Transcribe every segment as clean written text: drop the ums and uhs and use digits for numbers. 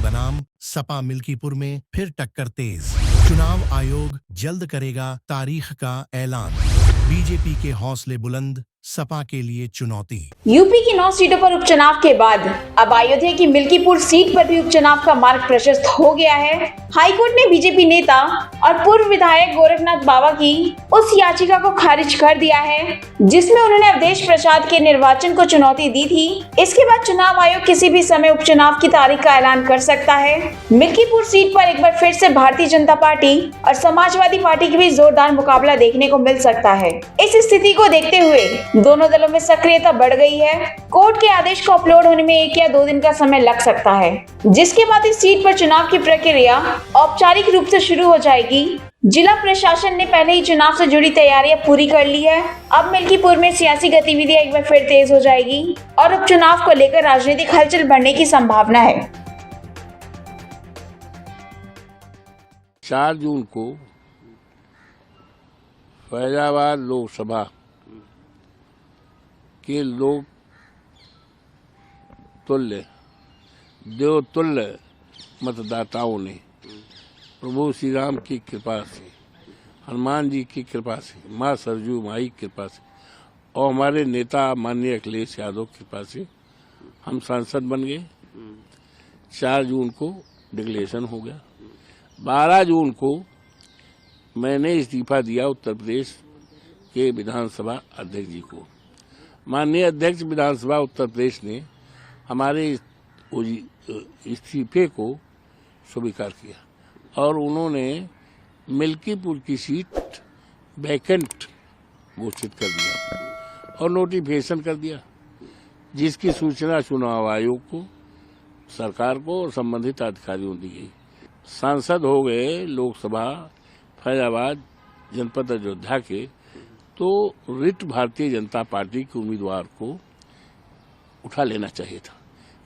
बनाम सपा मिल्कीपुर में फिर टक्कर तेज। चुनाव आयोग जल्द करेगा तारीख का ऐलान। बीजेपी के हौसले बुलंद, सपा के लिए चुनौती। यूपी की 9 सीटों पर उपचुनाव के बाद अब अयोध्या की मिल्कीपुर सीट पर भी उपचुनाव का मार्ग प्रशस्त हो गया है। हाईकोर्ट ने बीजेपी नेता और पूर्व विधायक गोरखनाथ बाबा की उस याचिका को खारिज कर दिया है जिसमें उन्होंने अवधेश प्रसाद के निर्वाचन को चुनौती दी थी। इसके बाद चुनाव आयोग किसी भी समय उपचुनाव की तारीख का ऐलान कर सकता है। मिल्कीपुर सीट पर एक बार फिर से भारतीय जनता पार्टी और समाजवादी पार्टी के बीच जोरदार मुकाबला देखने को मिल सकता है। इस स्थिति को देखते हुए दोनों दलों में सक्रियता बढ़ गई है। कोर्ट के आदेश को अपलोड होने में 1 या 2 दिन का समय लग सकता है, जिसके बाद इस सीट पर चुनाव की प्रक्रिया औपचारिक रूप से शुरू हो जाएगी। जिला प्रशासन ने पहले ही चुनाव से जुड़ी तैयारियां पूरी कर ली है। अब मिल्कीपुर में सियासी गतिविधियां एक बार फिर तेज हो जाएगी और उपचुनाव को लेकर राजनीतिक हलचल बढ़ने की संभावना है। 4 जून को फैजाबाद लोकसभा के लोग तुल्य देवतुल्य मतदाताओं ने प्रभु श्री राम की कृपा से, हनुमान जी की कृपा से, माँ सरजू माई की कृपा से और हमारे नेता माननीय अखिलेश यादव की कृपा से हम सांसद बन गए। 4 जून को डिक्लेरेशन हो गया। 12 जून को मैंने इस्तीफा दिया उत्तर प्रदेश के विधानसभा अध्यक्ष जी को। माननीय अध्यक्ष विधानसभा उत्तर प्रदेश ने हमारे इस्तीफे को स्वीकार किया और उन्होंने मिल्कीपुर की सीट वैकेंट घोषित कर दिया और नोटिफिकेशन कर दिया, जिसकी सूचना चुनाव आयोग को, सरकार को और संबंधित अधिकारियों दी गई। सांसद हो गए लोकसभा फैजाबाद जनपद अयोध्या के, तो रिट भारतीय जनता पार्टी के उम्मीदवार को उठा लेना चाहिए था,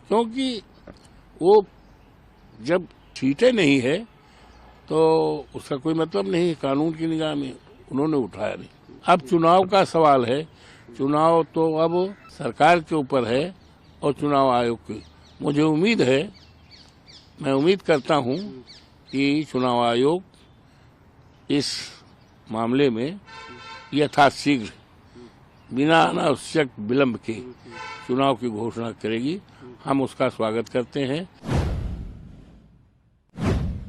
क्योंकि वो जब सीटें नहीं है तो उसका कोई मतलब नहीं है कानून की निगाह में, उन्होंने उठाया नहीं। अब चुनाव का सवाल है, चुनाव तो अब सरकार के ऊपर है और चुनाव आयोग के। मुझे उम्मीद है, मैं उम्मीद करता हूं कि चुनाव आयोग इस मामले में यथाशीघ्र बिना अनावश्यक विलंब के चुनाव की घोषणा करेगी। हम उसका स्वागत करते हैं।